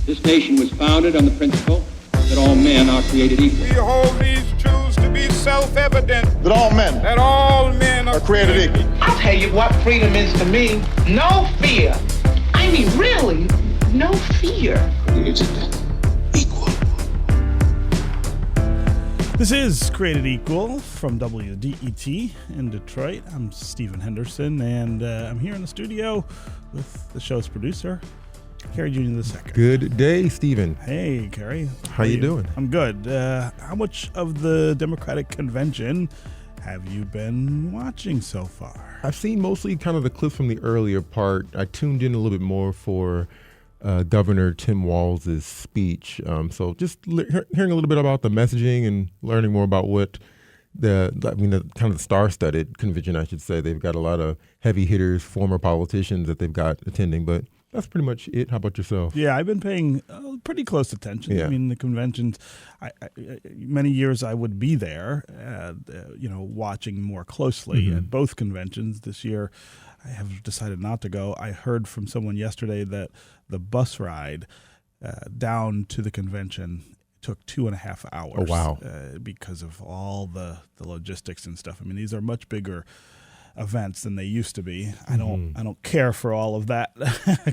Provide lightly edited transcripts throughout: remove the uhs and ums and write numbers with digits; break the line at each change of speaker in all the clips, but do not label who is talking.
This nation was founded on the principle that all men are created equal.
We hold these truths to be self-evident.
That all men are created equal.
I'll tell you what freedom is to me. No fear. I mean, really, no fear.
Created equal.
This is Created Equal from WDET in Detroit. I'm Stephen Henderson, and I'm here in the studio with the show's producer, Kerry Jr. II.
Good day, Stephen.
Hey, Kerry.
How you doing?
I'm good. How much of the Democratic Convention have you been watching so far?
I've seen mostly kind of the clips from the earlier part. I tuned in a little bit more for Governor Tim Walz's speech. So just hearing a little bit about the messaging and learning more about what the kind of the star-studded convention, I should say. They've got a lot of heavy hitters, former politicians that they've got attending, but that's pretty much it. How about yourself?
Yeah, I've been paying pretty close attention.
Yeah.
I mean, the conventions, many years I would be there, watching more closely at both conventions. This year, I have decided not to go. I heard from someone yesterday that the bus ride down to the convention took 2.5 hours.
Oh, wow.
Because of all the logistics and stuff. I mean, these are much bigger events than they used to be. I don't care for all of that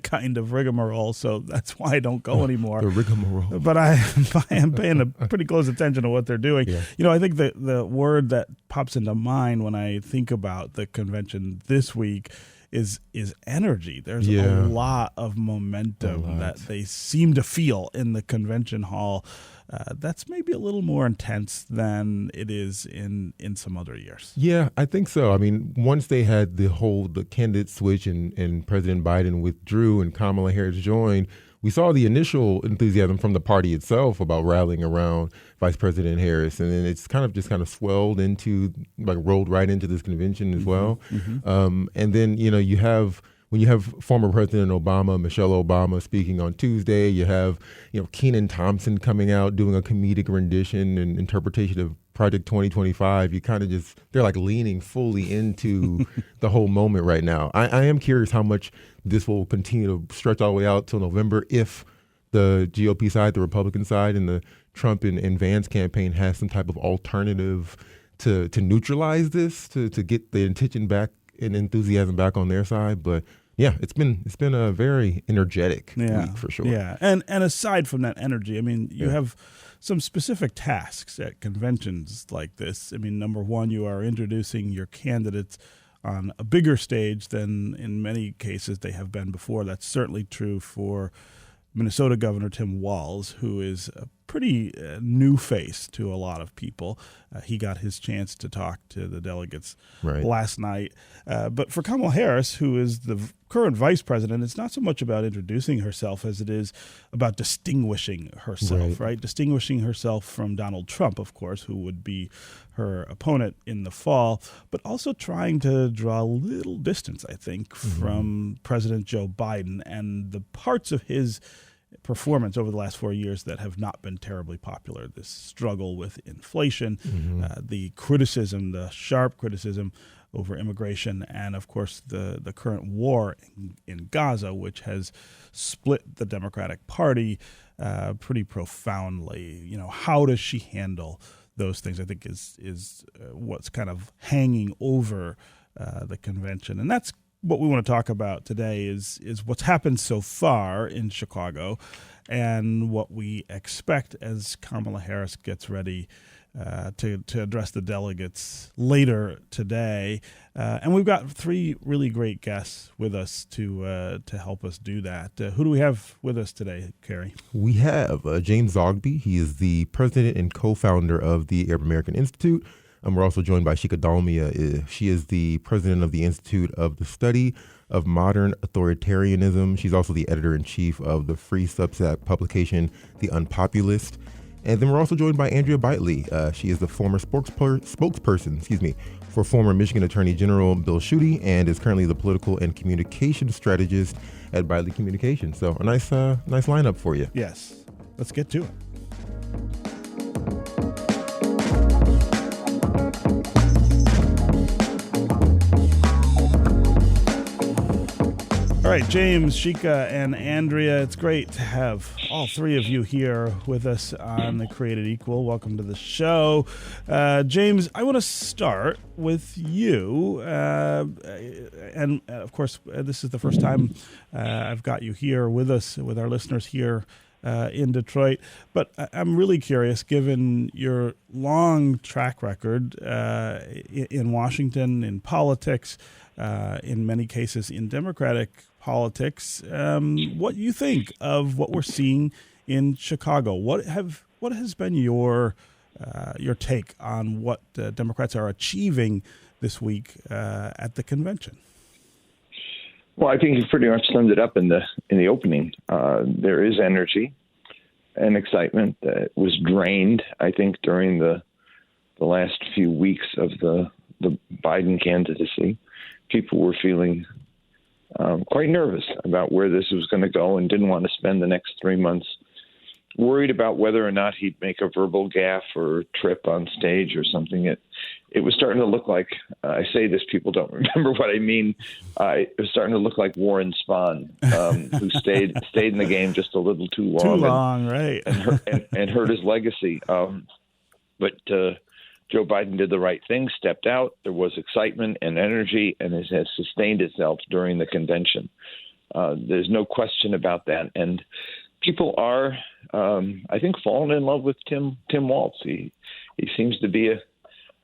kind of rigmarole, so that's why I don't go anymore.
The rigmarole.
But I am paying a pretty close attention to what they're doing.
Yeah.
You know, I think the word that pops into mind when I think about the convention this week is energy. There's a lot of momentum that they seem to feel in the convention hall. That's maybe a little more intense than it is in some other years.
Yeah, I think so. I mean, once they had the candidate switch and President Biden withdrew and Kamala Harris joined, we saw the initial enthusiasm from the party itself about rallying around Vice President Harris, and then it's kind of swelled into, rolled right into this convention as well. And then when you have former President Obama, Michelle Obama, speaking on Tuesday, you have Kenan Thompson coming out doing a comedic rendition and interpretation of Project 2025. They're like leaning fully into the whole moment right now. I am curious how much this will continue to stretch all the way out till November if the GOP side, the Republican side, and the Trump and Vance campaign has some type of alternative to neutralize this, to get the attention back and enthusiasm back on their side. But yeah, it's been a very energetic week for sure.
Yeah, and aside from that energy, I mean, you have some specific tasks at conventions like this. I mean, number one, you are introducing your candidates on a bigger stage than in many cases they have been before. That's certainly true for Minnesota Governor Tim Walz, who is a pretty new face to a lot of people. He got his chance to talk to the delegates last night. But for Kamala Harris, who is the current vice president, it's not so much about introducing herself as it is about distinguishing herself, right? Distinguishing herself from Donald Trump, of course, who would be her opponent in the fall, but also trying to draw a little distance, I think, from President Joe Biden and the parts of his performance over the last 4 years that have not been terribly popular. This struggle with inflation, the criticism, the sharp criticism over immigration, and of course the current war in Gaza, which has split the Democratic Party pretty profoundly. How does she handle those things? I think is what's kind of hanging over the convention, and that's what we want to talk about today is what's happened so far in Chicago and what we expect as Kamala Harris gets ready to address the delegates later today. And we've got three really great guests with us to help us do that. Who do we have with us today, Kerry?
We have James Zogby. He is the president and co-founder of the Arab American Institute. We're also joined by Shika Dalmia. She is the president of the Institute of the Study of Modern Authoritarianism. She's also the editor-in-chief of the free Substack publication, The Unpopulist. And then we're also joined by Andrea Bitely. She is the former spokesperson, for former Michigan Attorney General Bill Schuette, and is currently the political and communication strategist at Bitely Communications. So a nice lineup for you.
Yes. Let's get to it. All right, James, Shika, and Andrea, it's great to have all three of you here with us on The Created Equal. Welcome to the show. James, I want to start with you. And, of course, this is the first time I've got you here with us, with our listeners here in Detroit. But I'm really curious, given your long track record in Washington, in politics, in many cases in Democratic politics, what you think of what we're seeing in Chicago. What has been your take on what Democrats are achieving this week at the convention?
Well, I think you pretty much summed it up in the opening. There is energy and excitement that was drained, I think, during the last few weeks of the Biden candidacy. People were feeling quite nervous about where this was going to go and didn't want to spend the next 3 months worried about whether or not he'd make a verbal gaffe or trip on stage or something. It was starting to look like, I say this, people don't remember what I mean. It was starting to look like Warren Spahn, who stayed in the game just a little too long.
Too long, right.
and hurt his legacy. But Joe Biden did the right thing, stepped out. There was excitement and energy, and it has sustained itself during the convention. There's no question about that. And people are, I think, falling in love with Tim Walz. He seems to be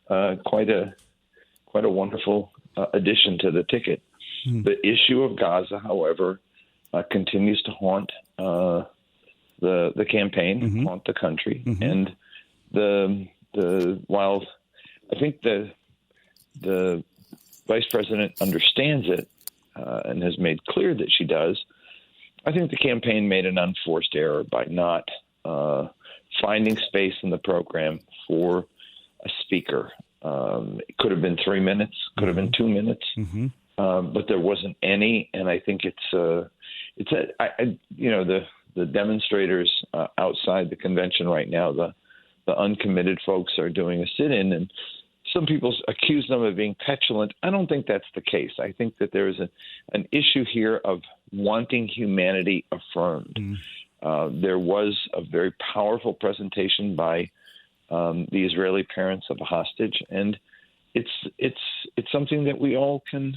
quite a wonderful addition to the ticket. Mm. The issue of Gaza, however, continues to haunt the campaign, haunt the country, and while I think the vice president understands it and has made clear that she does, I think the campaign made an unforced error by not finding space in the program for a speaker. It could have been 3 minutes, could have been 2 minutes, but there wasn't any. And I think the demonstrators outside the convention right now, the uncommitted folks are doing a sit-in, and some people accuse them of being petulant. I don't think that's the case. I think that there is an issue here of wanting humanity affirmed. There was a very powerful presentation by the Israeli parents of a hostage, and it's something that we all can,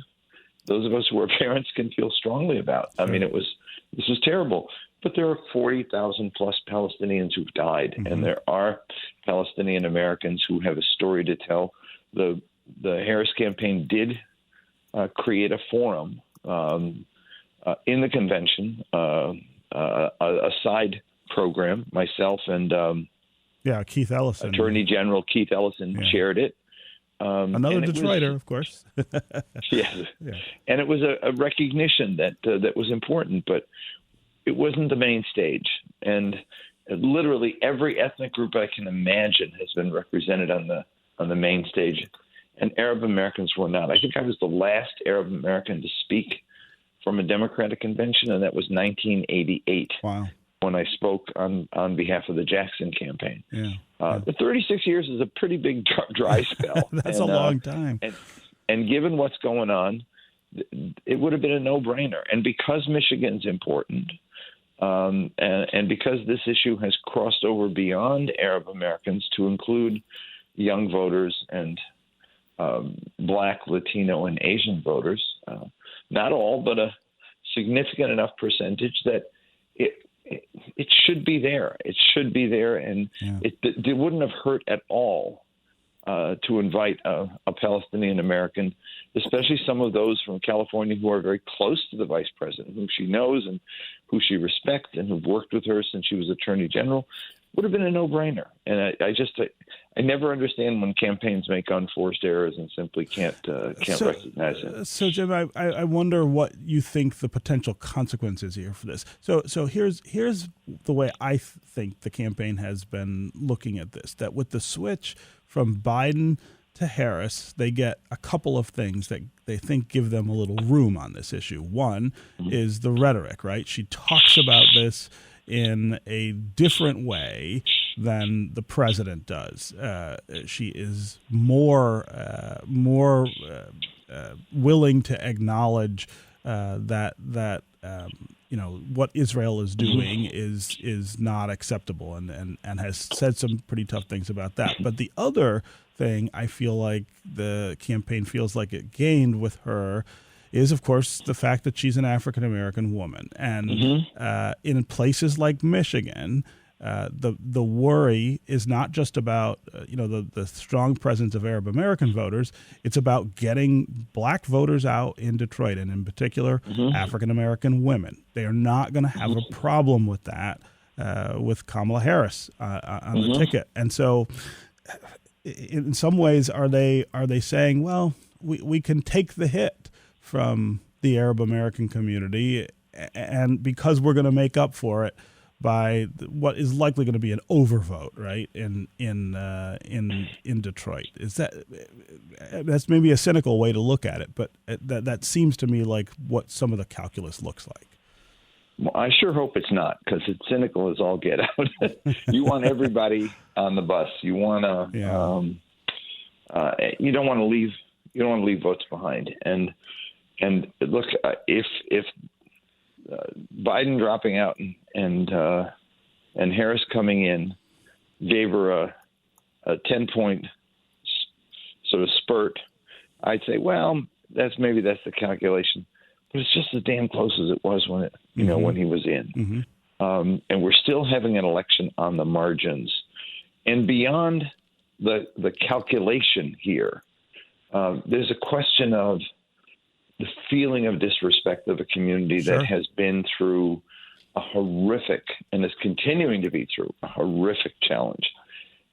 those of us who are parents, can feel strongly about. I mean, this was terrible. But there are 40,000 plus Palestinians who've died, and there are Palestinian Americans who have a story to tell. The Harris campaign did create a forum in the convention, a side program. Myself and
Keith Ellison,
Attorney General Keith Ellison, chaired it.
Another Detroiter, of course.
Yes, and it was a recognition that was important, but it wasn't the main stage. And literally every ethnic group I can imagine has been represented on the main stage, and Arab Americans were not. I think I was the last Arab American to speak from a Democratic convention, and that was 1988. Wow. When I spoke on behalf of the Jackson campaign. The 36 years is a pretty big dry spell.
That's a long time.
And given what's going on, it would have been a no-brainer. And because Michigan's important, and because this issue has crossed over beyond Arab Americans to include young voters and Black, Latino, and Asian voters, not all, but a significant enough percentage that it should be there. It should be there, and it wouldn't have hurt at all to invite a Palestinian American, especially some of those from California who are very close to the vice president, whom she knows and who she respects and who've worked with her since she was Attorney General. Would have been a no-brainer. And I never understand when campaigns make unforced errors and simply can't recognize it.
So, Jim, I wonder what you think the potential consequences here for this. So here's the way I think the campaign has been looking at this, that with the switch from Biden to Harris, they get a couple of things that they think give them a little room on this issue. One is the rhetoric, right? She talks about this in a different way than the president does. She is more willing to acknowledge what Israel is doing is not acceptable, and has said some pretty tough things about that. But the other thing I feel like the campaign feels like it gained with her is, of course, the fact that she's an African-American woman. And in places like Michigan, the worry is not just about the strong presence of Arab American voters. It's about getting black voters out in Detroit, and in particular, African American women. They are not going to have a problem with that with Kamala Harris on the ticket. And so, in some ways, are they saying, well, we can take the hit from the Arab American community, and because we're going to make up for it by what is likely going to be an overvote, right, in Detroit? Is that's maybe a cynical way to look at it, but that seems to me like what some of the calculus looks like.
Well, I sure hope it's not, because it's cynical as all get out. You want everybody on the bus. You want to. You don't want to leave. You don't want to leave votes behind. And look, if Biden dropping out and Harris coming in gave her a 10-point sort of spurt, I'd say, well, that's the calculation, but it's just as damn close as it was when when he was in. And we're still having an election on the margins, and beyond the calculation here, there's a question of the feeling of disrespect of a community that has been through a horrific, and is continuing to be through a horrific challenge.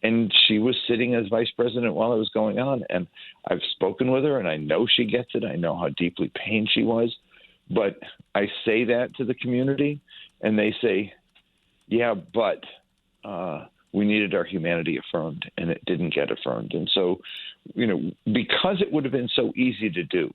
And she was sitting as vice president while it was going on. And I've spoken with her, and I know she gets it. I know how deeply pained she was. But I say that to the community, and they say, yeah, but we needed our humanity affirmed, and it didn't get affirmed. And so, because it would have been so easy to do,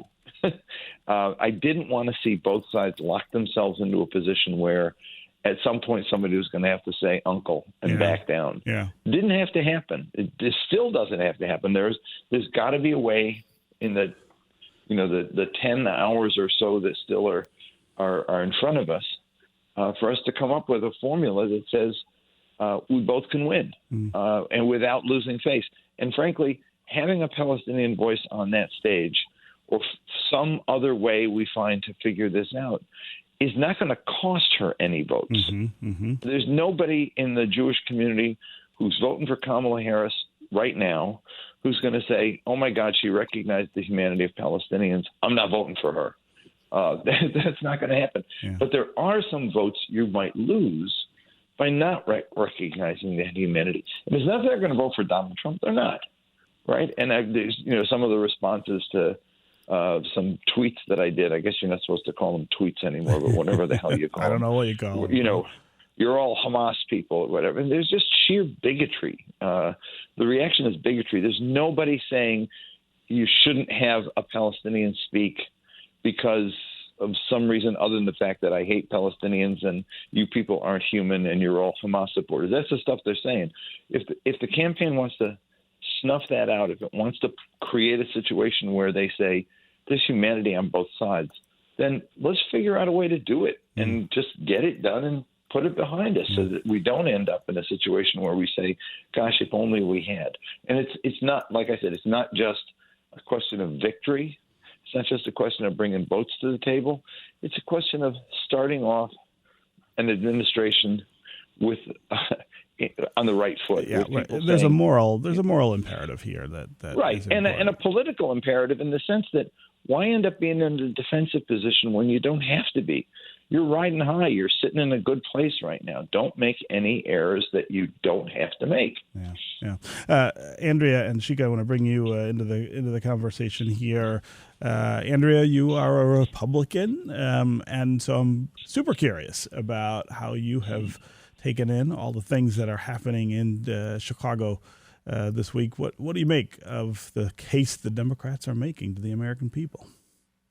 I didn't want to see both sides lock themselves into a position where at some point somebody was going to have to say uncle and back down. Didn't have to happen. It still doesn't have to happen. There's got to be a way in the 10 hours or so that still are in front of us for us to come up with a formula that says we both can win and without losing face. And frankly, having a Palestinian voice on that stage, or some other way we find to figure this out, is not going to cost her any votes. There's nobody in the Jewish community who's voting for Kamala Harris right now who's going to say, oh, my God, she recognized the humanity of Palestinians. I'm not voting for her. That's not going to happen. But there are some votes you might lose by not recognizing that humanity. And it's not that they're going to vote for Donald Trump. They're not. Right. And there's, some of the responses to some tweets that I did. I guess you're not supposed to call them tweets anymore, but whatever the hell you call them.
I don't know what you call them.
You're all Hamas people or whatever. And there's just sheer bigotry. The reaction is bigotry. There's nobody saying you shouldn't have a Palestinian speak because of some reason other than the fact that I hate Palestinians and you people aren't human and you're all Hamas supporters. That's the stuff they're saying. If the campaign wants to snuff that out, if it wants to create a situation where they say there's humanity on both sides, then let's figure out a way to do it and just get it done and put it behind us so that we don't end up in a situation where we say, gosh, if only we had. And it's not, like I said, it's not just a question of victory. It's not just a question of bringing votes to the table. It's a question of starting off an administration with on the right foot.
There's a moral imperative here that
right, and a political imperative in the sense that why end up being in a defensive position when you don't have to be? You're riding high. You're sitting in a good place right now. Don't make any errors that you don't have to make.
Andrea and Sheikha, I want to bring you into the conversation here. Andrea, you are a Republican, and so I'm super curious about how you have taken in all the things that are happening in Chicago this week. What do you make of the case the Democrats are making to the American people?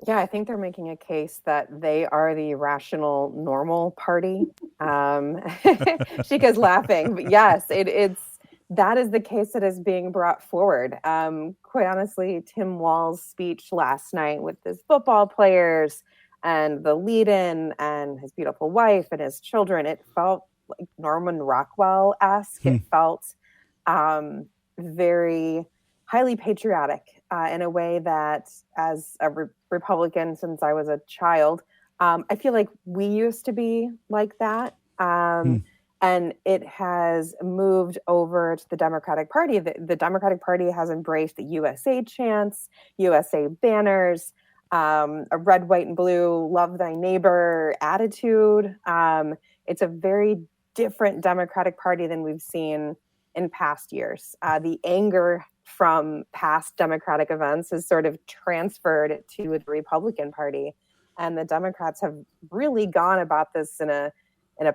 Yeah, I think they're making a case that they are the rational, normal party. Sheikha's laughing, but yes, that is the case that is being brought forward. Quite honestly, Tim Wall's speech last night with his football players, and the lead-in and his beautiful wife and his children. It felt like Norman Rockwell-esque. It felt very highly patriotic in a way that, as a Republican since I was a child, I feel like we used to be like that. And it has moved over to the Democratic Party. The Democratic Party has embraced the USA chants, USA banners, a red, white, and blue, love thy neighbor attitude. It's a very different Democratic Party than we've seen in past years. The anger from past Democratic events has sort of transferred to the Republican Party. And the Democrats have really gone about this in a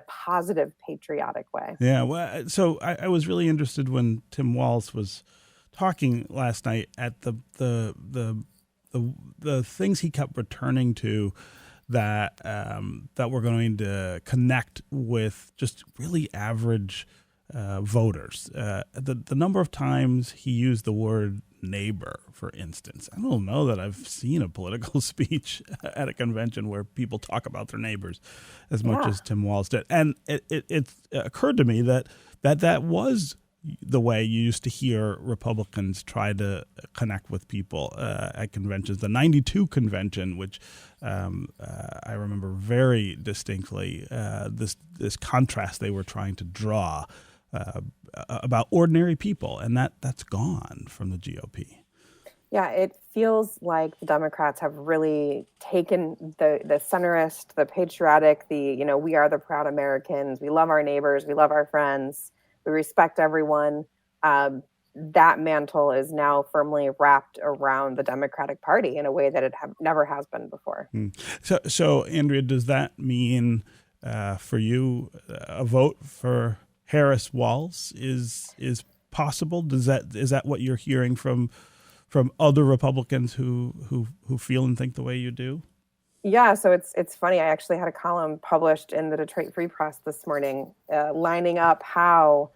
positive, patriotic way.
Yeah, well, so I was really interested when Tim Walz was talking last night at the things he kept returning to that that were going to connect with just really average voters. The number of times he used the word neighbor, for instance. I don't know that I've seen a political speech at a convention where people talk about their neighbors as much as Tim Walz did. And it occurred to me that was the way you used to hear Republicans try to connect with people at conventions. The 92 convention, which I remember very distinctly, this contrast they were trying to draw about ordinary people, and that's gone from the GOP.
Yeah, it feels like the Democrats have really taken the centrist, the patriotic, we are the proud Americans, we love our neighbors, we love our friends, we respect everyone. That mantle is now firmly wrapped around the Democratic Party in a way that it never has been before.
So Andrea, does that mean for you a vote for Harris Walz is possible? Is that what you're hearing from other Republicans who feel and think the way you do?
Yeah, so it's funny. I actually had a column published in the Detroit Free Press this morning, lining up how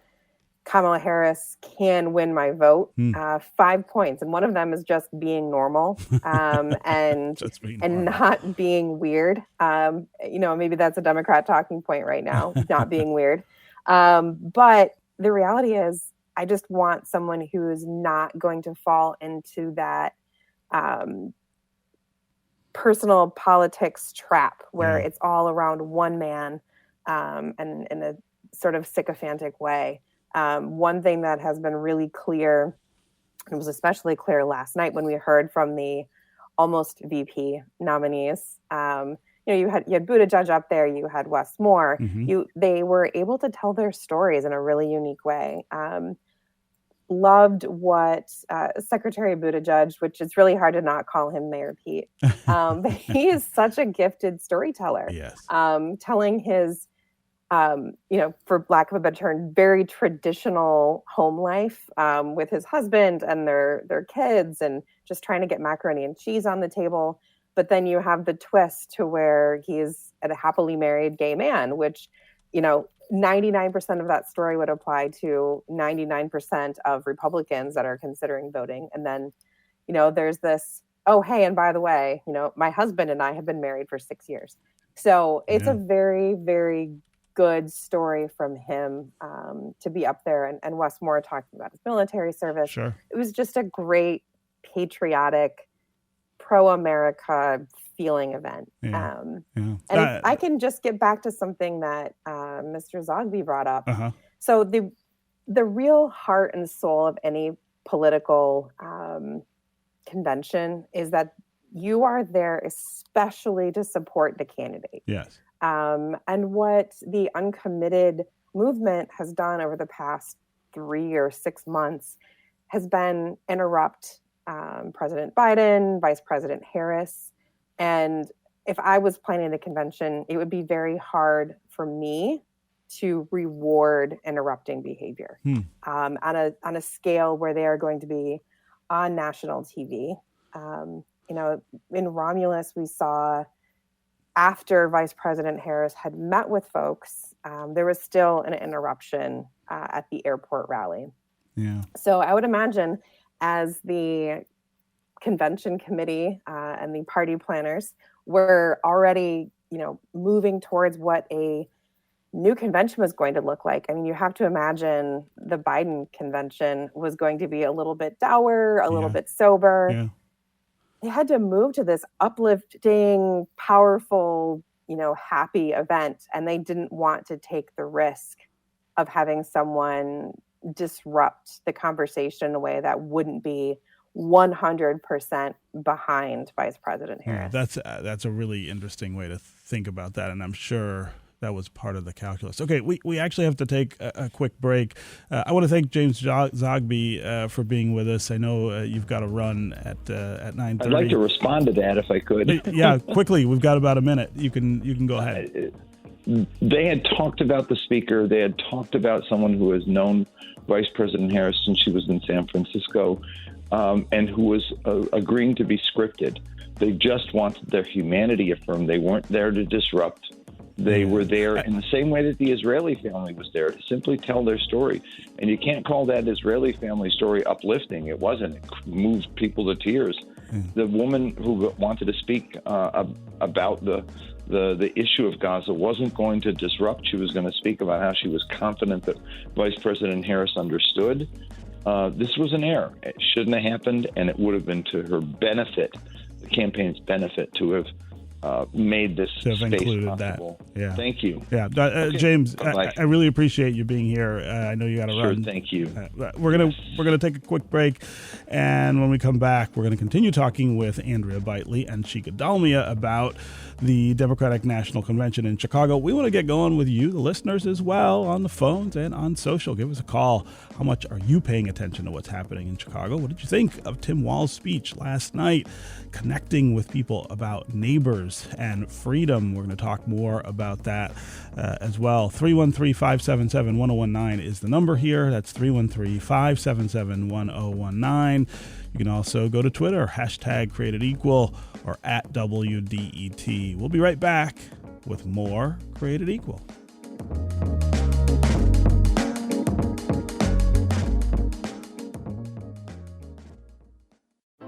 Kamala Harris can win my vote. 5 points, and one of them is just being normal, and not being weird. Maybe that's a Democrat talking point right now, not being weird. But the reality is, I just want someone who is not going to fall into that personal politics trap where it's all around one man, and in a sort of sycophantic way. One thing that has been really clear, it was especially clear last night when we heard from the almost VP nominees. You had Buttigieg up there, you had Wes Moore. They were able to tell their stories in a really unique way. Loved what Secretary Buttigieg, which is really hard to not call him Mayor Pete. But he is such a gifted storyteller.
Yes.
Telling his, for lack of a better term, very traditional home life with his husband and their kids, and just trying to get macaroni and cheese on the table. But then you have the twist to where he's a happily married gay man, which, 99% of that story would apply to 99% of Republicans that are considering voting. And then, there's this, oh, hey, and by the way, my husband and I have been married for 6 years. So it's a very, very good story from him to be up there. And Wes Moore talking about his military service.
Sure.
It was just a great patriotic, pro-America feeling event. And if I can just get back to something that Mr. Zogby brought up. So the real heart and soul of any political convention is that you are there especially to support the candidate.
Yes.
And what the uncommitted movement has done over the past 3 or 6 months has been interrupt President Biden, Vice President Harris. And if I was planning the convention, it would be very hard for me to reward interrupting behavior on a scale where they are going to be on national TV. In Romulus, we saw after Vice President Harris had met with folks, there was still an interruption at the airport rally.
Yeah.
So I would imagine, as the convention committee and the party planners, we're already, moving towards what a new convention was going to look like. I mean, you have to imagine the Biden convention was going to be a little bit dour, a little bit sober.
Yeah.
They had to move to this uplifting, powerful, happy event. And they didn't want to take the risk of having someone disrupt the conversation in a way that wouldn't be 100% behind Vice President Harris.
That's a really interesting way to think about that, and I'm sure that was part of the calculus. Okay, we actually have to take a quick break. I want to thank James Zogby for being with us. I know you've got to run at 9:30.
I'd like to respond to that if I could.
Yeah, quickly. We've got about a minute. You can go ahead.
They had talked about the speaker. They had talked about someone who has known Vice President Harris since she was in San Francisco, and who was agreeing to be scripted. They just wanted their humanity affirmed. They weren't there to disrupt. They were there in the same way that the Israeli family was there, to simply tell their story. And you can't call that Israeli family story uplifting. It wasn't. It moved people to tears. The woman who wanted to speak about the issue of Gaza wasn't going to disrupt. She was going to speak about how she was confident that Vice President Harris understood. This was an error. It shouldn't have happened, and it would have been to her benefit, the campaign's benefit, to have made this space possible.
That. Yeah.
Thank you.
Yeah,
Okay.
James, I really appreciate you being here. I know you got to run.
Sure, thank you.
We're gonna take a quick break, and when we come back, we're gonna continue talking with Andrea Bitely and Sheikha Dalmia about the Democratic National Convention in Chicago. We want to get going with you, the listeners, as well, on the phones and on social. Give us a call. How much are you paying attention to what's happening in Chicago? What did you think of Tim Walz's speech last night, connecting with people about neighbors and freedom? We're going to talk more about that as well. 313-577-1019 is the number here. That's 313-577-1019. You can also go to Twitter, #CreatedEqual, or @WDET. We'll be right back with more Created Equal.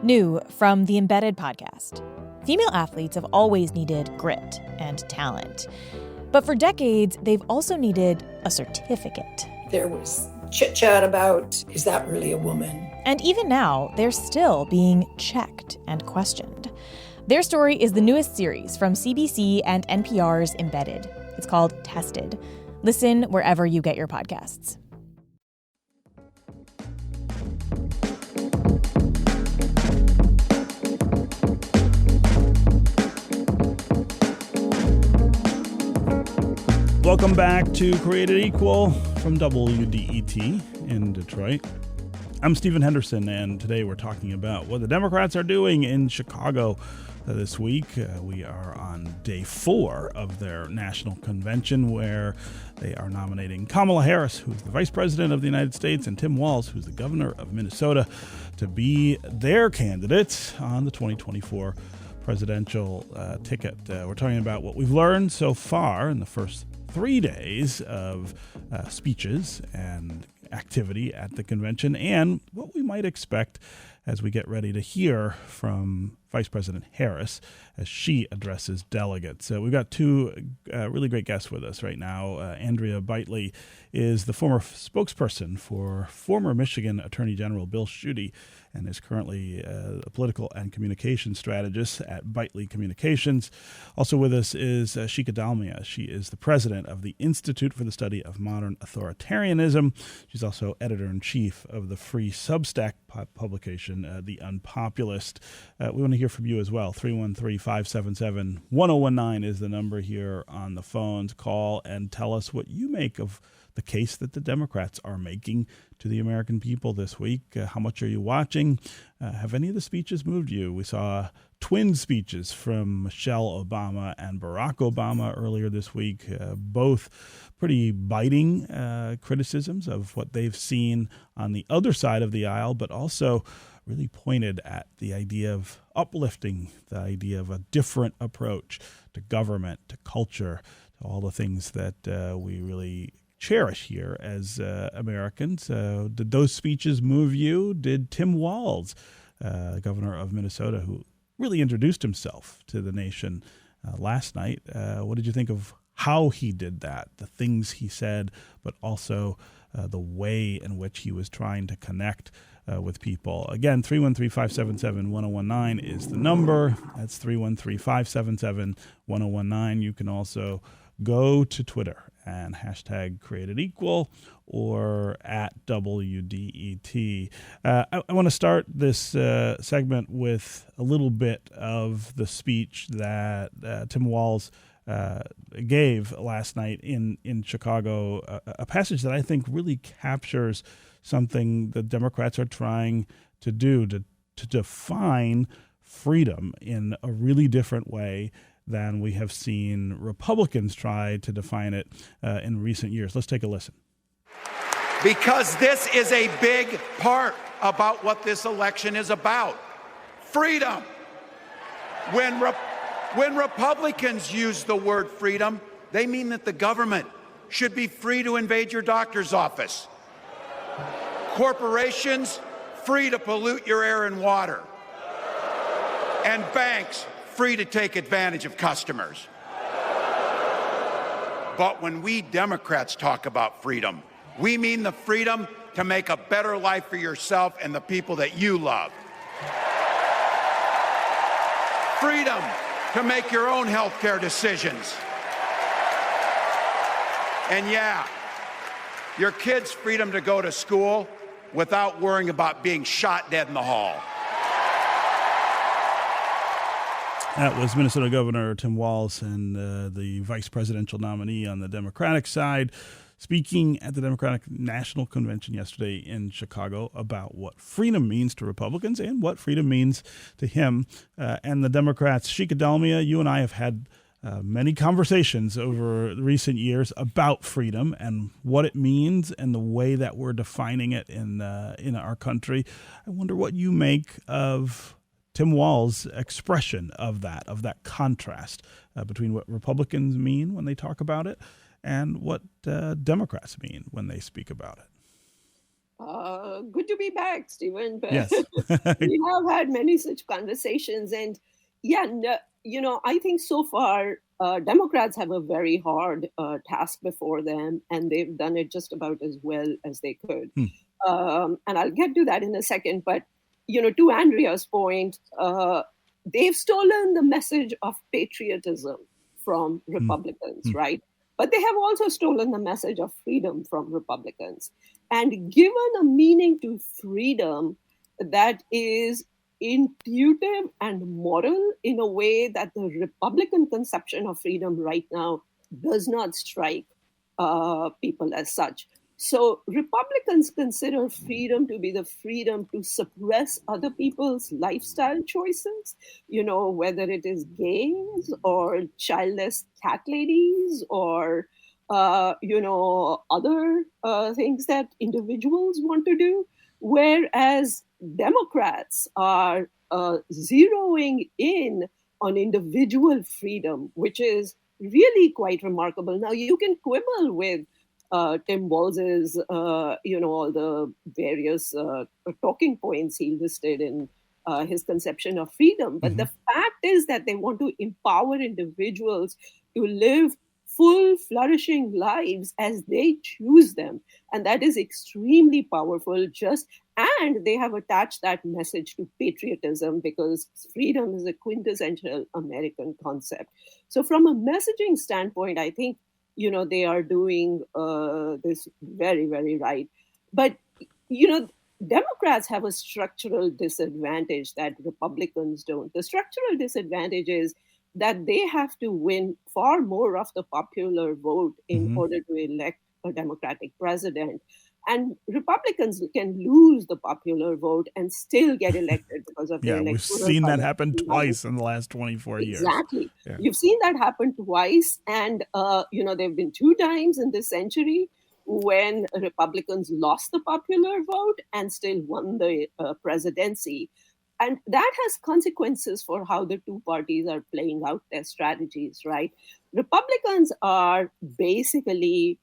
New from the Embedded podcast. Female athletes have always needed grit and talent. But for decades, they've also needed a certificate.
There was chit-chat about, is that really a woman?
And even now, they're still being checked and questioned. Their story is the newest series from CBC and NPR's Embedded. It's called Tested. Listen wherever you get your podcasts.
Welcome back to Created Equal from WDET in Detroit. I'm Stephen Henderson, and today we're talking about what the Democrats are doing in Chicago this week. We are on day 4 of their national convention, where they are nominating Kamala Harris, who's the Vice President of the United States, and Tim Walz, who's the Governor of Minnesota, to be their candidates on the 2024 presidential ticket. We're talking about what we've learned so far in the first 3 days of speeches and activity at the convention, and what we might expect as we get ready to hear from Vice President Harris as she addresses delegates. We've got two really great guests with us right now. Andrea Bitely is the former spokesperson for former Michigan Attorney General Bill Schuette, and is currently a political and communication strategist at Bitely Communications. Also with us is Sheikha Dalmia. She is the president of the Institute for the Study of Modern Authoritarianism. She's also editor-in-chief of the free Substack publication, The Unpopulist. We want to hear from you as well. 313-577-1019 is the number here on the phones. Call and tell us what you make of the case that the Democrats are making to the American people this week. How much are you watching? Have any of the speeches moved you? We saw twin speeches from Michelle Obama and Barack Obama earlier this week, both pretty biting criticisms of what they've seen on the other side of the aisle, but also really pointed at the idea of uplifting, the idea of a different approach to government, to culture, to all the things that we really cherish here as Americans. Did those speeches move you? Did Tim Walz, governor of Minnesota, who really introduced himself to the nation last night. What did you think of how he did that, the things he said, but also the way in which he was trying to connect with people? Again, 313-577-1019 is the number. That's 313-577-1019. You can also go to Twitter and hashtag #CreatedEqual or at WDET. I want to start this segment with a little bit of the speech that Tim Walz gave last night in Chicago, a passage that I think really captures something the Democrats are trying to do, to define freedom in a really different way than we have seen Republicans try to define it in recent years. Let's take a listen.
Because this is a big part about what this election is about. Freedom. When Republicans use the word freedom, they mean that the government should be free to invade your doctor's office. Corporations, free to pollute your air and water. And banks, free to take advantage of customers. But when we Democrats talk about freedom, we mean the freedom to make a better life for yourself and the people that you love. Freedom to make your own health care decisions. And yeah, your kids' freedom to go to school without worrying about being shot dead in the hall.
That was Minnesota Governor Tim Walz and the vice presidential nominee on the Democratic side speaking at the Democratic National Convention yesterday in Chicago about what freedom means to Republicans and what freedom means to him and the Democrats. Sheikha Dalmia, you and I have had many conversations over recent years about freedom and what it means and the way that we're defining it in our country. I wonder what you make of Tim Walz's expression of that contrast between what Republicans mean when they talk about it and what Democrats mean when they speak about it.
Good to be back, Stephen.
Yes.
We have had many such conversations. And I think so far Democrats have a very hard task before them, and they've done it just about as well as they could. And I'll get to that in a second. But to Andrea's point, they've stolen the message of patriotism from Republicans, right? But they have also stolen the message of freedom from Republicans and given a meaning to freedom that is intuitive and moral in a way that the Republican conception of freedom right now does not strike people as such. So Republicans consider freedom to be the freedom to suppress other people's lifestyle choices, whether it is gays or childless cat ladies or, other things that individuals want to do. Whereas Democrats are zeroing in on individual freedom, which is really quite remarkable. Now, you can quibble with Tim Walz's, all the various talking points he listed in his conception of freedom. But the fact is that they want to empower individuals to live full, flourishing lives as they choose them. And that is extremely powerful. And they have attached that message to patriotism because freedom is a quintessential American concept. So from a messaging standpoint, I think they are doing this very, very right. But, Democrats have a structural disadvantage that Republicans don't. The structural disadvantage is that they have to win far more of the popular vote in order to elect a Democratic president. And Republicans can lose the popular vote and still get elected because of the electoral.
We've seen that happen twice in the last 24 years.
Exactly.
Yeah.
You've seen that happen twice. And, there have been 2 times in this century when Republicans lost the popular vote and still won the presidency. And that has consequences for how the two parties are playing out their strategies, right? Republicans are basically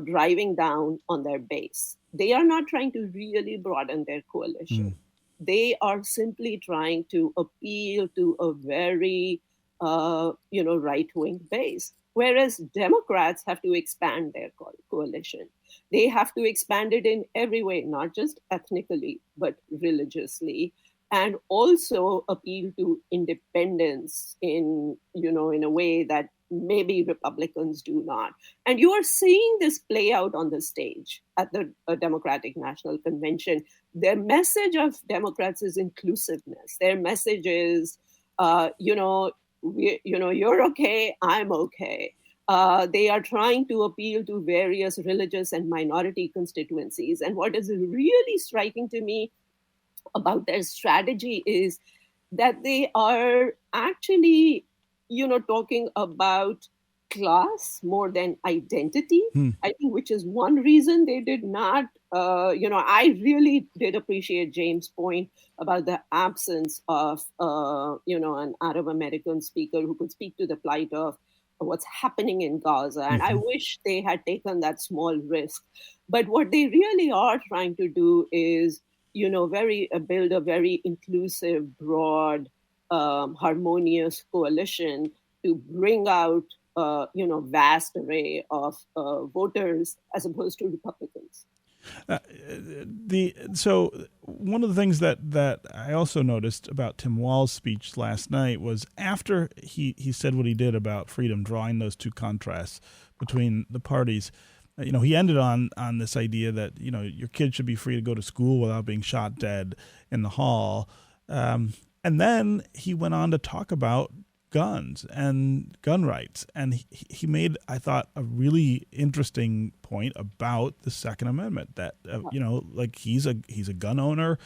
driving down on their base. They are not trying to really broaden their coalition. they are simply trying to appeal to a very, right-wing base. Whereas Democrats have to expand their coalition. They have to expand it in every way, not just ethnically, but religiously, and also appeal to independence in a way that maybe Republicans do not. And you are seeing this play out on the stage at the Democratic National Convention. Their message of Democrats is inclusiveness. Their message is, you're okay, I'm okay. They are trying to appeal to various religious and minority constituencies. And what is really striking to me about their strategy is that they are actually, talking about class more than identity. I think, which is one reason they did not, I really did appreciate James' point about the absence of, an Arab American speaker who could speak to the plight of what's happening in Gaza. And I wish they had taken that small risk. But what they really are trying to do is, build a very inclusive, broad, harmonious coalition to bring out, vast array of voters as opposed to Republicans.
So one of the things that I also noticed about Tim Walz's speech last night was after he said what he did about freedom, drawing those two contrasts between the parties. He ended on this idea that, your kid should be free to go to school without being shot dead in the hall. And then he went on to talk about guns and gun rights. And he made, I thought, a really interesting point about the Second Amendment that, he's a gun owner,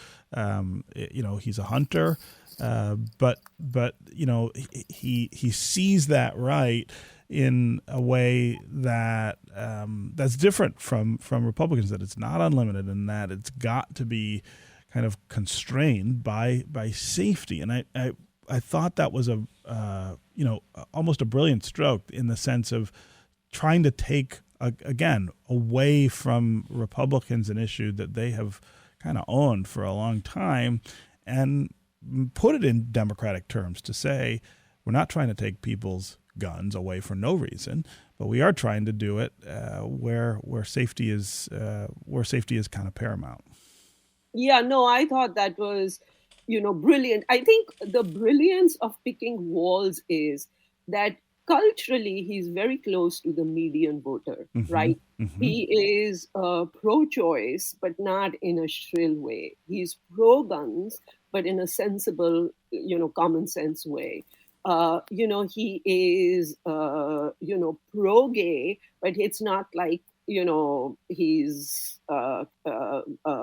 he's a hunter, but he sees that right in a way that that's different from Republicans, that it's not unlimited and that it's got to be kind of constrained by safety. And I thought that was almost a brilliant stroke in the sense of trying to take again away from Republicans an issue that they have kind of owned for a long time and put it in Democratic terms to say we're not trying to take people's guns away for no reason, but we are trying to do it where safety is kind of paramount.
Yeah, no, I thought that was, brilliant. I think the brilliance of picking Walz is that culturally he's very close to the median voter, right? He is pro-choice, but not in a shrill way. He's pro-guns, but in a sensible, common sense way. He is, pro-gay, but it's not like, he's,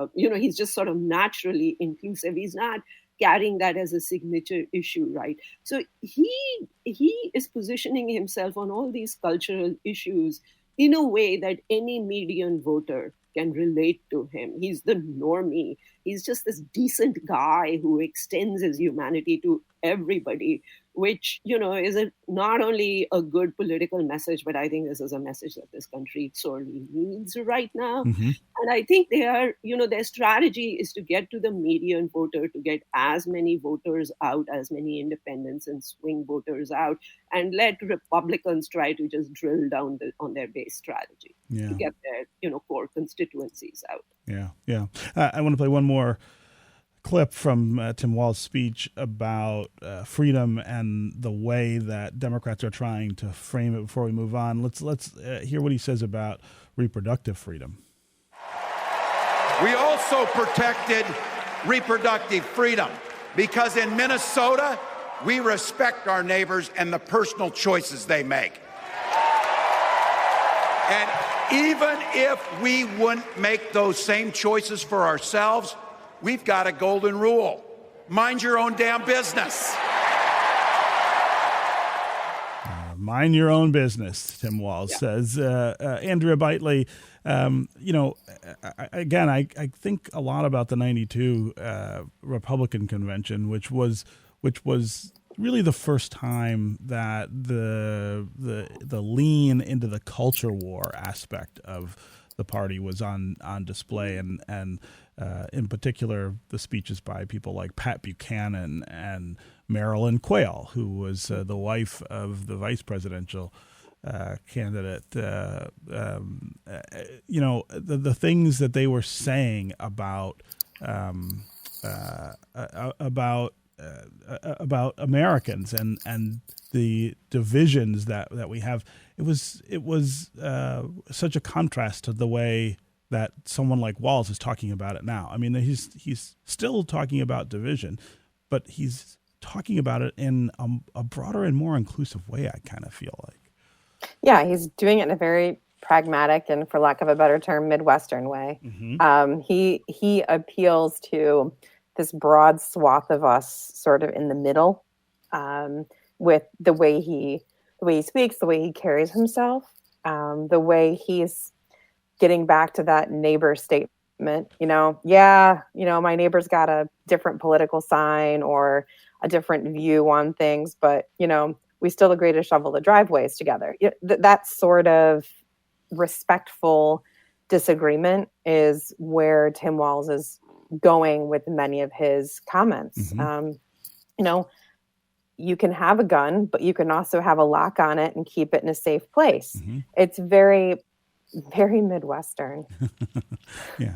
he's just sort of naturally inclusive. He's not carrying that as a signature issue, right? So he is positioning himself on all these cultural issues in a way that any median voter can relate to him. He's the normie. He's just this decent guy who extends his humanity to everybody, which, is not only a good political message, but I think this is a message that this country sorely needs right now. And I think they are, their strategy is to get to the median voter, to get as many voters out, as many independents and swing voters out, and let Republicans try to just drill down on their base strategy to get their, core constituencies out.
Yeah. I want to play one more clip from Tim Walz's speech about freedom and the way that Democrats are trying to frame it before we move on. Let's hear what he says about reproductive freedom.
We also protected reproductive freedom because in Minnesota, we respect our neighbors and the personal choices they make. And even if we wouldn't make those same choices for ourselves, we've got a golden rule. Mind your own damn business.
Mind your own business, Tim Walz says. Andrea Bitely, again, I think a lot about the 92 Republican convention, which was really the first time that the lean into the culture war aspect of the party was on display, and in particular the speeches by people like Pat Buchanan and Marilyn Quayle, who was the wife of the vice presidential candidate. The things that they were saying about Americans and the divisions that we have. It was such a contrast to the way that someone like Walz is talking about it now. I mean, he's still talking about division, but he's talking about it in a broader and more inclusive way, I kind of feel like.
Yeah, he's doing it in a very pragmatic and, for lack of a better term, Midwestern way.
Mm-hmm.
He appeals to this broad swath of us sort of in the middle, with the way he speaks, the way he carries himself, the way he's getting back to that neighbor statement. My neighbor's got a different political sign or a different view on things, but we still agree to shovel the driveways together. That sort of respectful disagreement is where Tim Walz is going with many of his comments.
Mm-hmm.
You can have a gun, but you can also have a lock on it and keep it in a safe place.
Mm-hmm.
It's very, very Midwestern.
Yeah.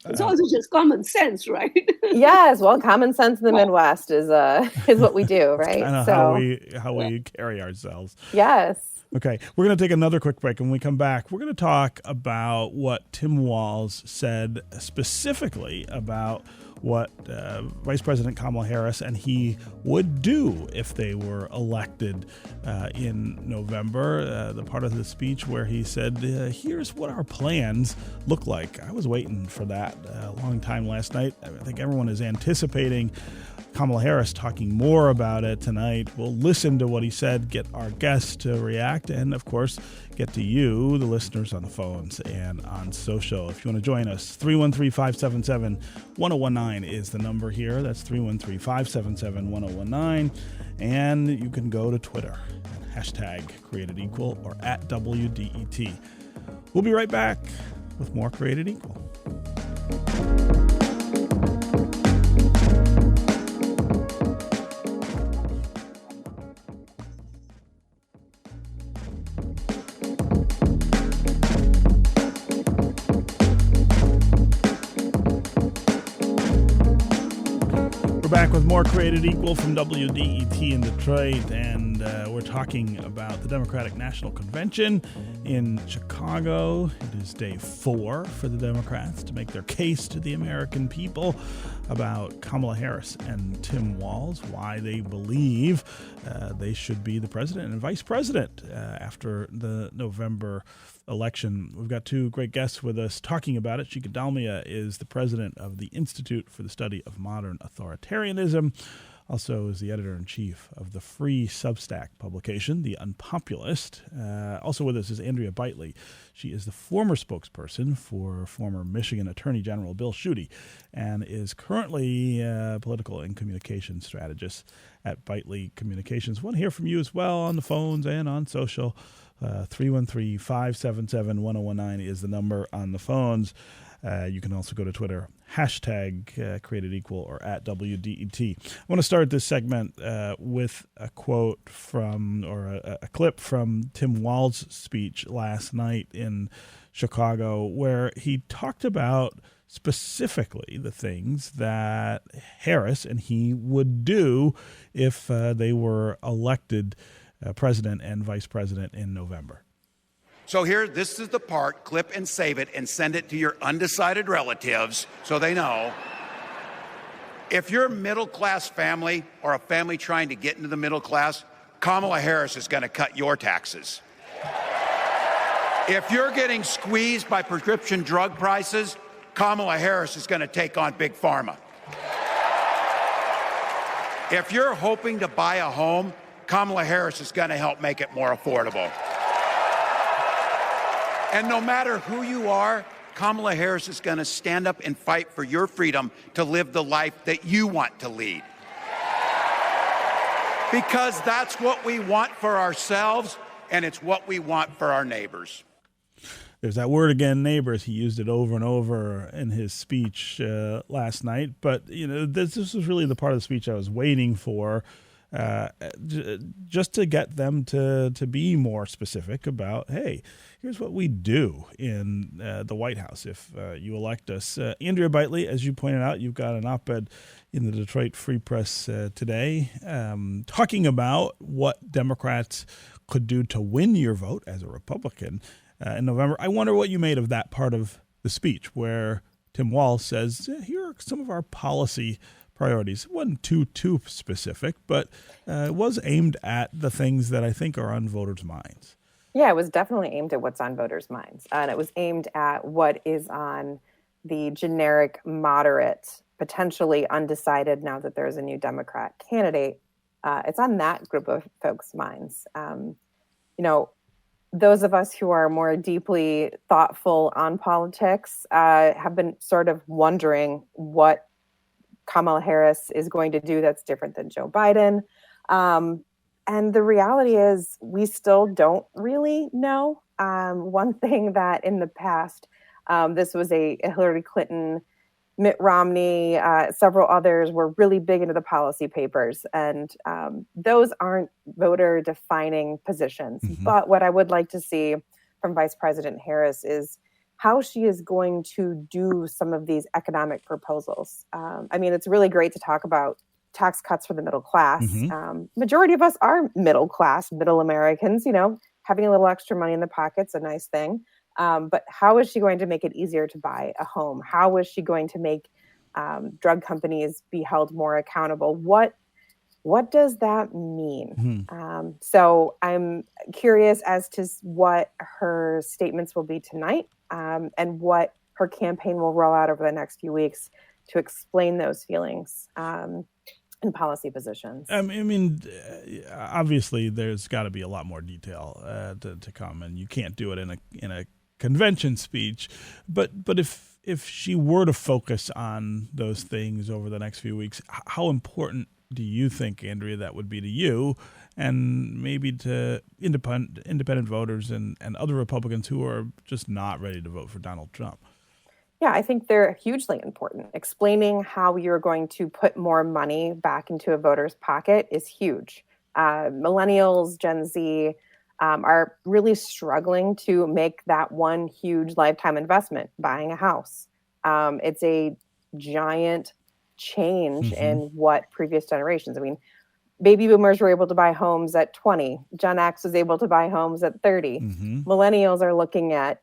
It's also just common sense, right?
Yes, well, common sense in the Midwest is what we do, right?
Kind of how we carry ourselves.
Yes.
Okay, we're going to take another quick break. When we come back, we're going to talk about what Tim Walz said specifically about what Vice President Kamala Harris and he would do if they were elected in November. The part of the speech where he said, here's what our plans look like. I was waiting for that a long time last night. I think everyone is anticipating Kamala Harris talking more about it tonight. We'll listen to what he said, get our guests to react, and of course, get to you, the listeners, on the phones and on social. If you want to join us, 313-577-1019 is the number here. That's 313-577-1019. And you can go to Twitter, #CreatedEqual or @WDET. We'll be right back with more Created Equal. Back with more Created Equal from WDET in Detroit, and we're talking about the Democratic National Convention in Chicago. It is day 4 for the Democrats to make their case to the American people about Kamala Harris and Tim Walz, why they believe they should be the president and vice president after the November election. We've got 2 great guests with us talking about it. Chika Dalmia is the president of the Institute for the Study of Modern Authoritarianism, also is the editor-in-chief of the free Substack publication, The Unpopulist. Also with us is Andrea Bitely. She is the former spokesperson for former Michigan Attorney General Bill Schuette and is currently a political and communications strategist at Bitely Communications. Want to hear from you as well on the phones and on social. 313-577-1019 is the number on the phones. You can also go to Twitter, #CreatedEqual or @WDET. I want to start this segment with a quote from, or a clip from Tim Walz's speech last night in Chicago, where he talked about specifically the things that Harris and he would do if they were elected president and vice president in November.
So this is the part, clip and save it and send it to your undecided relatives so they know. If you're a middle-class family or a family trying to get into the middle class, Kamala Harris is going to cut your taxes. If you're getting squeezed by prescription drug prices, Kamala Harris is going to take on Big Pharma. If you're hoping to buy a home, Kamala Harris is going to help make it more affordable. And no matter who you are, Kamala Harris is going to stand up and fight for your freedom to live the life that you want to lead. Because that's what we want for ourselves, and it's what we want for our neighbors.
there's that word again, neighbors. He used it over and over in his speech last night. But, this was really the part of the speech I was waiting for, just to get them to be more specific about, hey, here's what we do in the White House if you elect us. Andrea Bitely, as you pointed out, you've got an op-ed in the Detroit Free Press today talking about what Democrats could do to win your vote as a Republican in November. I wonder what you made of that part of the speech where Tim Walz says, here are some of our policy priorities. It wasn't too specific, but it was aimed at the things that I think are on voters' minds.
Yeah, it was definitely aimed at what's on voters' minds. And it was aimed at what is on the generic, moderate, potentially undecided, now that there's a new Democrat candidate. It's on that group of folks' minds. Those of us who are more deeply thoughtful on politics have been sort of wondering what Kamala Harris is going to do that's different than Joe Biden. And the reality is we still don't really know. One thing that in the past, this was a Hillary Clinton, Mitt Romney, several others were really big into the policy papers. And those aren't voter defining positions. Mm-hmm. But what I would like to see from Vice President Harris is how she is going to do some of these economic proposals. It's really great to talk about tax cuts for the middle class. Mm-hmm. Majority of us are middle class, middle Americans, having a little extra money in the pocket's a nice thing. But how is she going to make it easier to buy a home? How is she going to make drug companies be held more accountable? What does that mean? Mm-hmm. So I'm curious as to what her statements will be tonight, and what her campaign will roll out over the next few weeks to explain those feelings and policy positions.
Obviously, there's got to be a lot more detail to come, and you can't do it in a convention speech. But if she were to focus on those things over the next few weeks, how important do you think, Andrea, that would be to you and maybe to independent voters and other Republicans who are just not ready to vote for Donald Trump?
Yeah, I think they're hugely important. Explaining how you're going to put more money back into a voter's pocket is huge. Millennials, Gen Z are really struggling to make that one huge lifetime investment, buying a house. It's a giant change mm-hmm. in what previous generations. Baby boomers were able to buy homes at 20. Gen X was able to buy homes at 30. Mm-hmm. Millennials are looking at,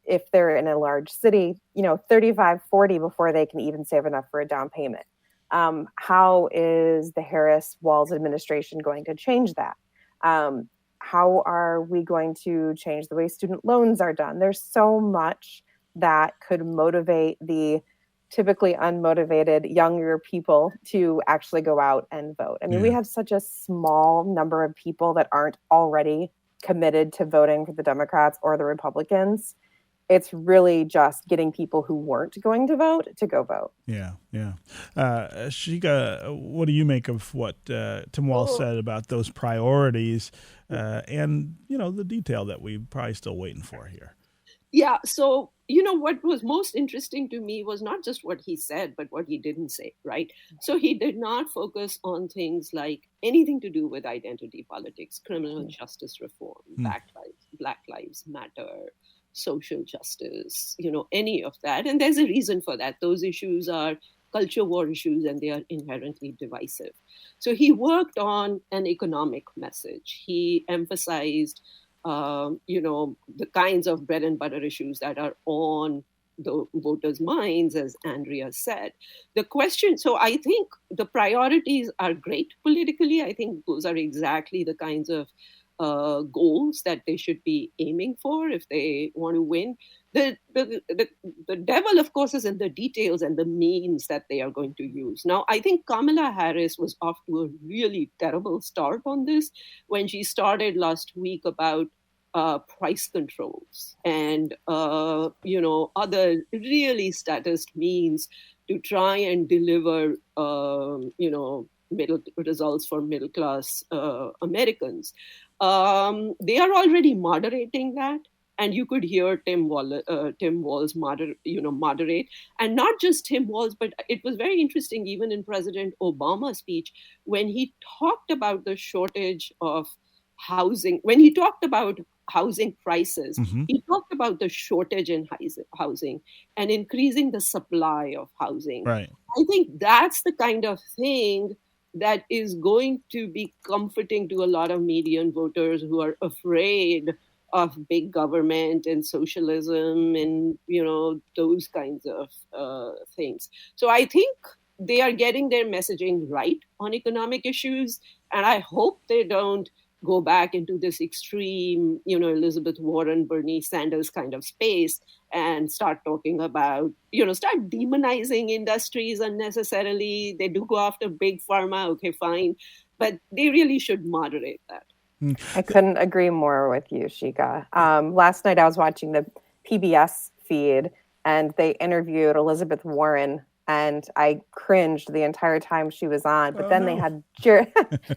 if they're in a large city, 35, 40 before they can even save enough for a down payment. How is the Harris-Walz administration going to change that? How are we going to change the way student loans are done? There's so much that could motivate the typically unmotivated younger people to actually go out and vote. We have such a small number of people that aren't already committed to voting for the Democrats or the Republicans. It's really just getting people who weren't going to vote to go vote.
Yeah. Shika, what do you make of what Tim Walz said about those priorities and, the detail that we're probably still waiting for here?
Yeah. So, what was most interesting to me was not just what he said, but what he didn't say, right? So he did not focus on things like anything to do with identity politics, criminal justice reform, Black Lives Matter, social justice, any of that. And there's a reason for that. Those issues are culture war issues and they are inherently divisive. So he worked on an economic message. He emphasized the kinds of bread and butter issues that are on the voters' minds, as Andrea said. The question, so I think the priorities are great politically. I think those are exactly the kinds of goals that they should be aiming for if they want to win. The devil, of course, is in the details and the means that they are going to use. Now, I think Kamala Harris was off to a really terrible start on this when she started last week about price controls and, other really statist means to try and deliver, middle results for middle class Americans. They are already moderating that. And you could hear Tim Walz moderate, and not just Tim Walz, but it was very interesting even in President Obama's speech when he talked about the shortage of housing. When he talked about housing prices, he talked about the shortage in housing and increasing the supply of housing.
Right.
I think that's the kind of thing that is going to be comforting to a lot of median voters who are afraid of big government and socialism and, those kinds of things. So I think they are getting their messaging right on economic issues. And I hope they don't go back into this extreme, Elizabeth Warren, Bernie Sanders kind of space and start talking about, start demonizing industries unnecessarily. They do go after big pharma, okay, fine. But they really should moderate that.
I couldn't agree more with you, Shika. Last night I was watching the PBS feed and they interviewed Elizabeth Warren, and I cringed the entire time she was on. But then they had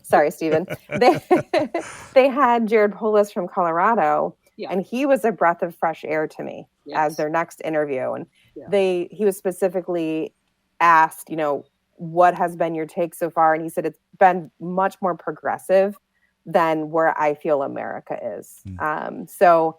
sorry, Stephen. They had Jared Polis from Colorado, and he was a breath of fresh air to me as their next interview. And he was specifically asked, what has been your take so far? And he said it's been much more progressive than where I feel America is. So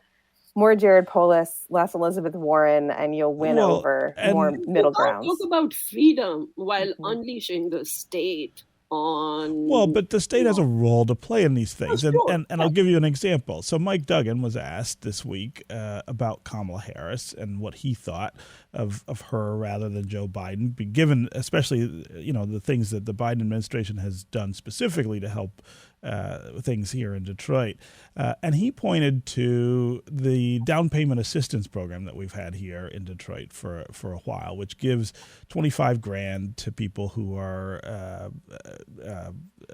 more Jared Polis, less Elizabeth Warren, and you'll win over more middle ground.
Talk about freedom while unleashing the state on...
Well, but the state has a role to play in these things. And I'll give you an example. So Mike Duggan was asked this week about Kamala Harris and what he thought of her rather than Joe Biden, given especially, the things that the Biden administration has done specifically to help things here in Detroit. And he pointed to the down payment assistance program that we've had here in Detroit for a while, which gives $25,000 to people who are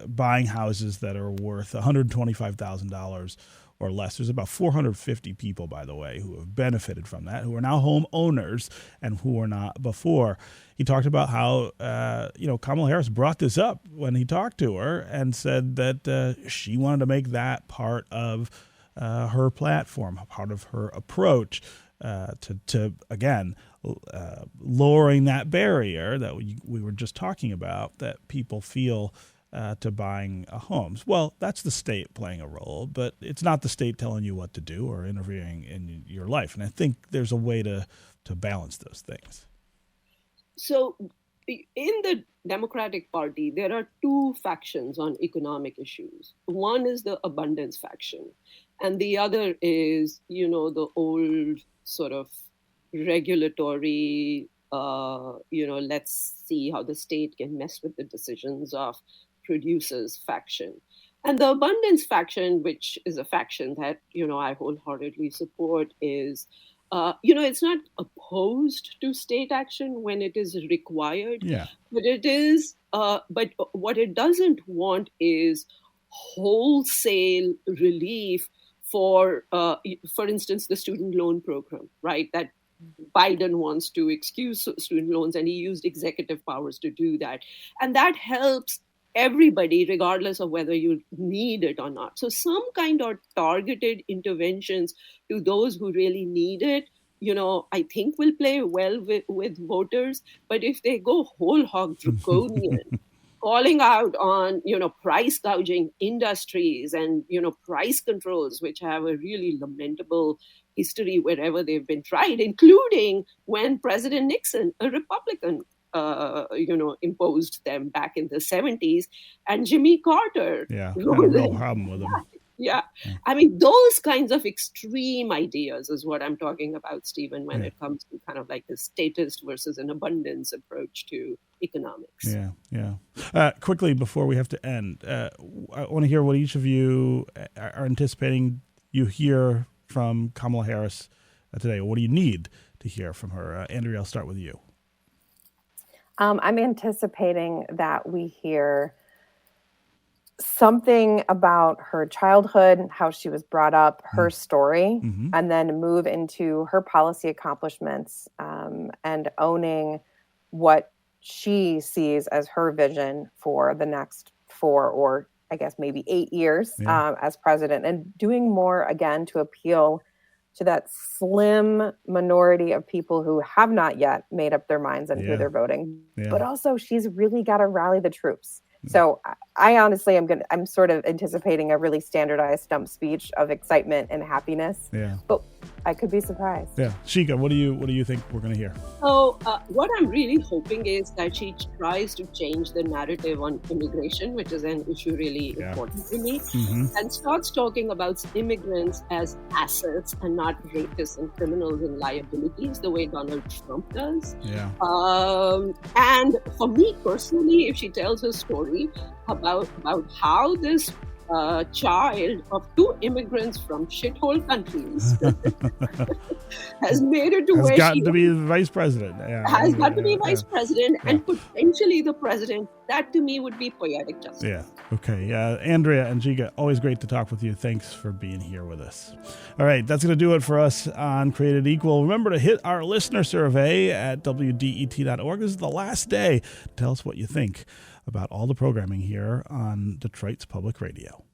buying houses that are worth $125,000 or less. There's about 450 people, by the way, who have benefited from that, who are now homeowners and who were not before. He talked about how, Kamala Harris brought this up when he talked to her and said that she wanted to make that part of her platform, part of her approach to again, lowering that barrier that we were just talking about that people feel to buying homes. Well, that's the state playing a role, but it's not the state telling you what to do or interfering in your life. And I think there's a way to balance those things.
So in the Democratic Party, there are two factions on economic issues. One is the abundance faction, and the other is, the old sort of regulatory, let's see how the state can mess with the decisions of producers faction. And the abundance faction, which is a faction that, I wholeheartedly support, is, it's not opposed to state action when it is required, but it is, but what it doesn't want is wholesale relief for instance, the student loan program, right? That Biden wants to excuse student loans, and he used executive powers to do that. And that helps everybody, regardless of whether you need it or not. So some kind of targeted interventions to those who really need it, I think will play well with voters. But if they go whole hog draconian, calling out on, price gouging industries and, price controls, which have a really lamentable history wherever they've been tried, including when President Nixon, a Republican, imposed them back in the 70s, and Jimmy Carter.
Yeah, had a real problem with them.
Yeah. I mean, those kinds of extreme ideas is what I'm talking about, Stephen, when it comes to kind of like the statist versus an abundance approach to economics.
Yeah. Quickly, before we have to end, I want to hear what each of you are anticipating you hear from Kamala Harris today. What do you need to hear from her? Andrea, I'll start with you.
I'm anticipating that we hear something about her childhood, how she was brought up, her story, and then move into her policy accomplishments and owning what she sees as her vision for the next 4 or I guess maybe 8 years as president, and doing more again to appeal to that slim minority of people who have not yet made up their minds on who they're voting.
Yeah.
But also, she's really got to rally the troops. So I honestly I'm sort of anticipating a really standardized stump speech of excitement and happiness.
Yeah.
But I could be surprised.
Yeah. Shika, what do you think we're going to hear?
So what I'm really hoping is that she tries to change the narrative on immigration, which is an issue really important to me, and starts talking about immigrants as assets and not rapists and criminals and liabilities the way Donald Trump does.
Yeah.
And for me personally, if she tells her story about how this child of two immigrants from shithole countries has made it to where she
gotten to be the vice president.
Has got to be vice president and potentially the president. That to me would be poetic justice.
Yeah. Okay. Andrea and Giga, always great to talk with you. Thanks for being here with us. All right. That's going to do it for us on Created Equal. Remember to hit our listener survey at WDET.org. This is the last day. Tell us what you think about all the programming here on Detroit's Public Radio.